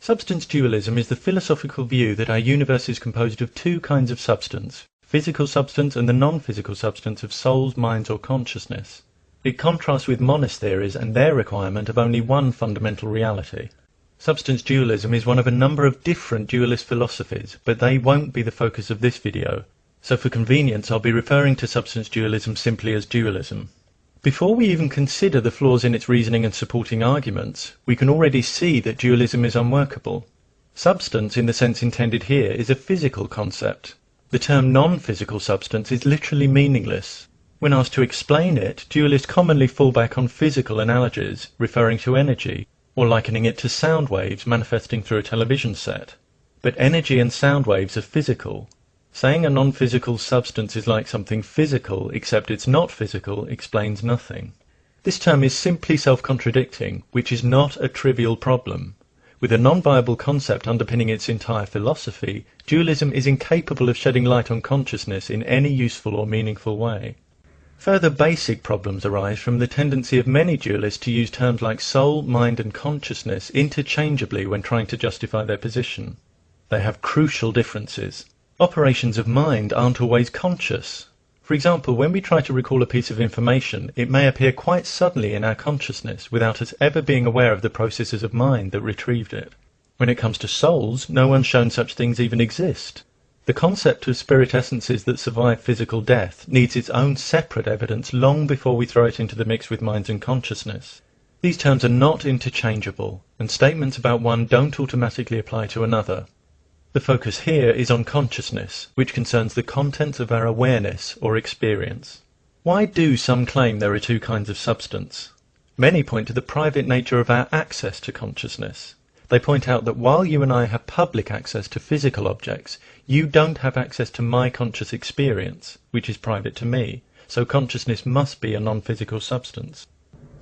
Substance dualism is the philosophical view that our universe is composed of two kinds of substance, physical substance and the non-physical substance of souls, minds or consciousness. It contrasts with monist theories and their requirement of only one fundamental reality. Substance dualism is one of a number of different dualist philosophies, but they won't be the focus of this video, so for convenience I'll be referring to substance dualism simply as dualism. Before we even consider the flaws in its reasoning and supporting arguments, we can already see that dualism is unworkable. Substance, in the sense intended here, is a physical concept. The term non-physical substance is literally meaningless. When asked to explain it, dualists commonly fall back on physical analogies, referring to energy, or likening it to sound waves manifesting through a television set. But energy and sound waves are physical. Saying a non-physical substance is like something physical, except it's not physical, explains nothing. This term is simply self-contradicting, which is not a trivial problem. With a non-viable concept underpinning its entire philosophy, dualism is incapable of shedding light on consciousness in any useful or meaningful way. Further basic problems arise from the tendency of many dualists to use terms like soul, mind and consciousness interchangeably when trying to justify their position. They have crucial differences. Operations of mind aren't always conscious. For example, when we try to recall a piece of information, it may appear quite suddenly in our consciousness without us ever being aware of the processes of mind that retrieved it. When it comes to souls, no one's shown such things even exist. The concept of spirit essences that survive physical death needs its own separate evidence long before we throw it into the mix with minds and consciousness. These terms are not interchangeable, and statements about one don't automatically apply to another. The focus here is on consciousness, which concerns the contents of our awareness or experience. Why do some claim there are two kinds of substance? Many point to the private nature of our access to consciousness. They point out that while you and I have public access to physical objects, you don't have access to my conscious experience, which is private to me, so consciousness must be a non-physical substance.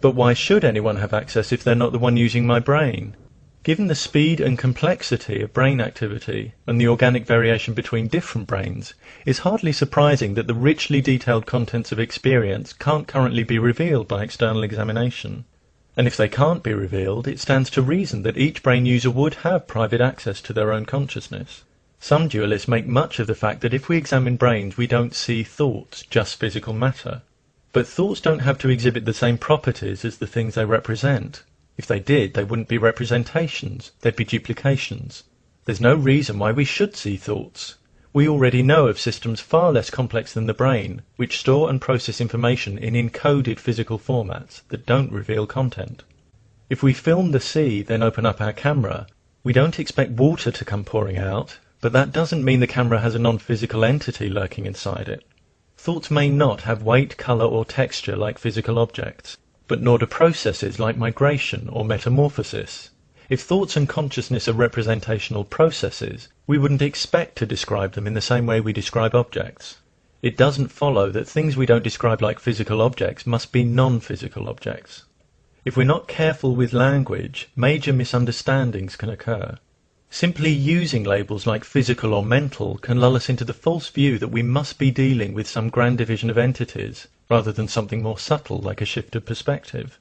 But why should anyone have access if they're not the one using my brain? Given the speed and complexity of brain activity and the organic variation between different brains, it's hardly surprising that the richly detailed contents of experience can't currently be revealed by external examination. And if they can't be revealed, it stands to reason that each brain user would have private access to their own consciousness. Some dualists make much of the fact that if we examine brains, we don't see thoughts, just physical matter. But thoughts don't have to exhibit the same properties as the things they represent. If they did, they wouldn't be representations, they'd be duplications. There's no reason why we should see thoughts. We already know of systems far less complex than the brain, which store and process information in encoded physical formats that don't reveal content. If we film the sea, then open up our camera, we don't expect water to come pouring out, but that doesn't mean the camera has a non-physical entity lurking inside it. Thoughts may not have weight, colour or texture like physical objects, but nor do processes like migration or metamorphosis. If thoughts and consciousness are representational processes, we wouldn't expect to describe them in the same way we describe objects. It doesn't follow that things we don't describe like physical objects must be non-physical objects. If we're not careful with language, major misunderstandings can occur. Simply using labels like physical or mental can lull us into the false view that we must be dealing with some grand division of entities, rather than something more subtle like a shift of perspective.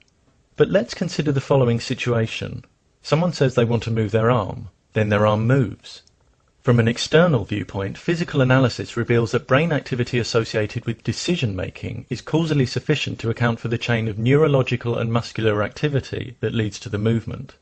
But let's consider the following situation. Someone says they want to move their arm, then their arm moves. From an external viewpoint, physical analysis reveals that brain activity associated with decision-making is causally sufficient to account for the chain of neurological and muscular activity that leads to the movement.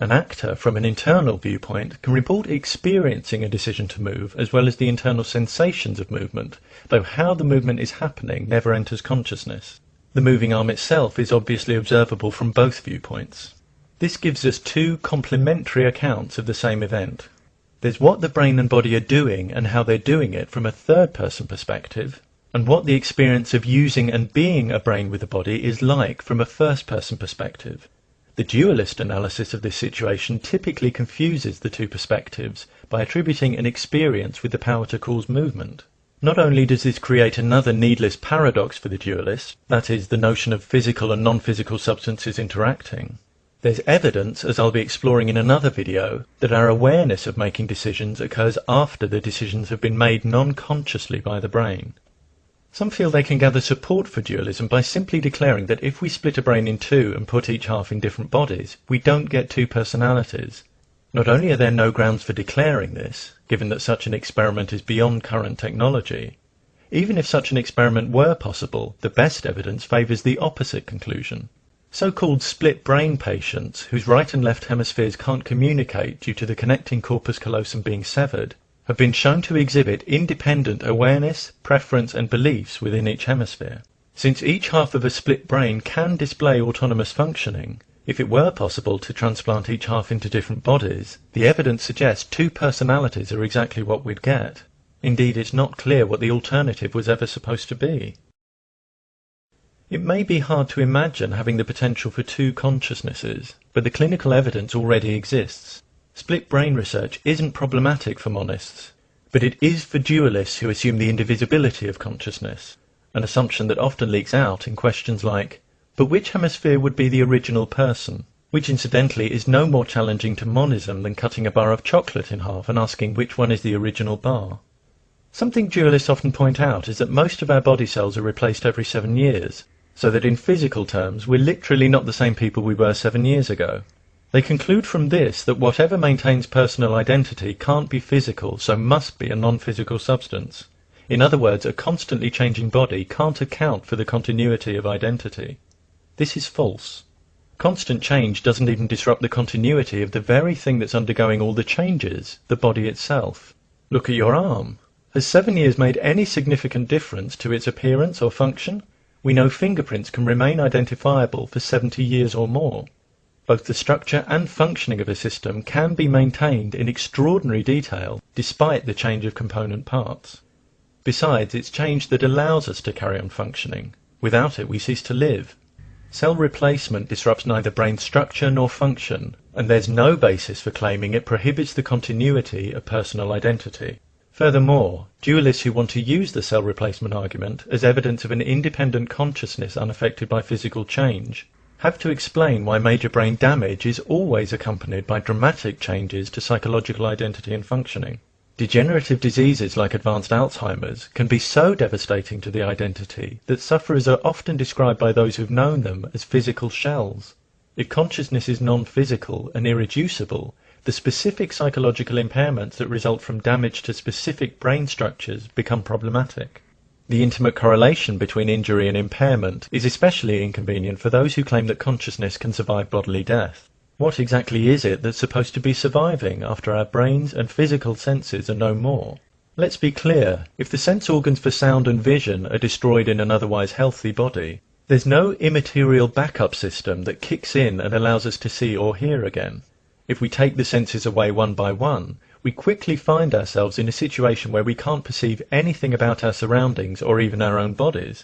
An actor, from an internal viewpoint, can report experiencing a decision to move as well as the internal sensations of movement, though how the movement is happening never enters consciousness. The moving arm itself is obviously observable from both viewpoints. This gives us two complementary accounts of the same event. There's what the brain and body are doing and how they're doing it from a third-person perspective, and what the experience of using and being a brain with a body is like from a first-person perspective. The dualist analysis of this situation typically confuses the two perspectives by attributing an experience with the power to cause movement. Not only does this create another needless paradox for the dualist, that is, the notion of physical and non-physical substances interacting, there's evidence, as I'll be exploring in another video, that our awareness of making decisions occurs after the decisions have been made non-consciously by the brain. Some feel they can gather support for dualism by simply declaring that if we split a brain in two and put each half in different bodies, we don't get two personalities. Not only are there no grounds for declaring this, given that such an experiment is beyond current technology, even if such an experiment were possible, the best evidence favours the opposite conclusion. So-called split brain patients, whose right and left hemispheres can't communicate due to the connecting corpus callosum being severed, have been shown to exhibit independent awareness, preference and beliefs within each hemisphere. Since each half of a split brain can display autonomous functioning, if it were possible to transplant each half into different bodies, the evidence suggests two personalities are exactly what we'd get. Indeed, it's not clear what the alternative was ever supposed to be. It may be hard to imagine having the potential for two consciousnesses, but the clinical evidence already exists. Split brain research isn't problematic for monists, but it is for dualists who assume the indivisibility of consciousness, an assumption that often leaks out in questions like, but which hemisphere would be the original person? Which incidentally is no more challenging to monism than cutting a bar of chocolate in half and asking which one is the original bar. Something dualists often point out is that most of our body cells are replaced every 7 years, so that in physical terms we're literally not the same people we were 7 years ago. They conclude from this that whatever maintains personal identity can't be physical, so must be a non-physical substance. In other words, a constantly changing body can't account for the continuity of identity. This is false. Constant change doesn't even disrupt the continuity of the very thing that's undergoing all the changes, the body itself. Look at your arm. Has 7 years made any significant difference to its appearance or function? We know fingerprints can remain identifiable for 70 years or more. Both the structure and functioning of a system can be maintained in extraordinary detail despite the change of component parts. Besides, it's change that allows us to carry on functioning. Without it, we cease to live. Cell replacement disrupts neither brain structure nor function, and there's no basis for claiming it prohibits the continuity of personal identity. Furthermore, dualists who want to use the cell replacement argument as evidence of an independent consciousness unaffected by physical change have to explain why major brain damage is always accompanied by dramatic changes to psychological identity and functioning. Degenerative diseases like advanced Alzheimer's can be so devastating to the identity that sufferers are often described by those who've known them as physical shells. If consciousness is non-physical and irreducible, the specific psychological impairments that result from damage to specific brain structures become problematic. The intimate correlation between injury and impairment is especially inconvenient for those who claim that consciousness can survive bodily death. What exactly is it that's supposed to be surviving after our brains and physical senses are no more? Let's be clear, if the sense organs for sound and vision are destroyed in an otherwise healthy body, there's no immaterial backup system that kicks in and allows us to see or hear again. If we take the senses away one by one, we quickly find ourselves in a situation where we can't perceive anything about our surroundings or even our own bodies.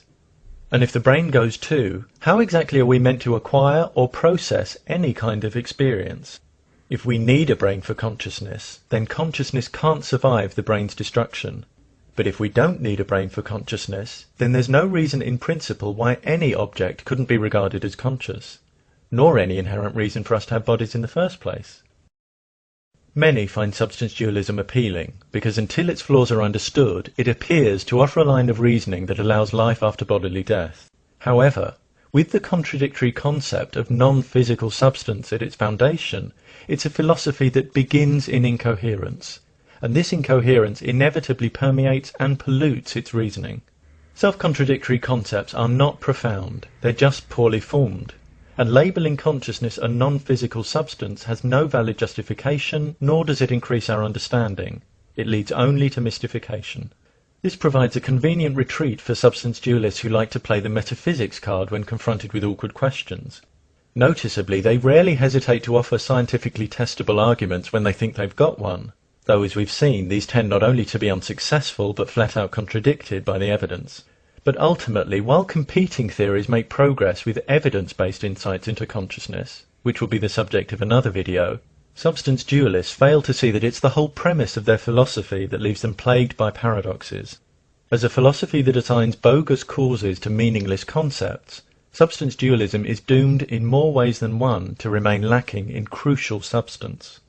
And if the brain goes too, how exactly are we meant to acquire or process any kind of experience? If we need a brain for consciousness, then consciousness can't survive the brain's destruction. But if we don't need a brain for consciousness, then there's no reason in principle why any object couldn't be regarded as conscious, nor any inherent reason for us to have bodies in the first place. Many find substance dualism appealing because until its flaws are understood, it appears to offer a line of reasoning that allows life after bodily death. However, with the contradictory concept of non-physical substance at its foundation, it's a philosophy that begins in incoherence, and this incoherence inevitably permeates and pollutes its reasoning. Self-contradictory concepts are not profound, they're just poorly formed. And labelling consciousness a non-physical substance has no valid justification, nor does it increase our understanding. It leads only to mystification. This provides a convenient retreat for substance dualists who like to play the metaphysics card when confronted with awkward questions. Noticeably, they rarely hesitate to offer scientifically testable arguments when they think they've got one, though as we've seen, these tend not only to be unsuccessful but flat out contradicted by the evidence. But ultimately, while competing theories make progress with evidence-based insights into consciousness, which will be the subject of another video, substance dualists fail to see that it's the whole premise of their philosophy that leaves them plagued by paradoxes. As a philosophy that assigns bogus causes to meaningless concepts, substance dualism is doomed in more ways than one to remain lacking in crucial substance.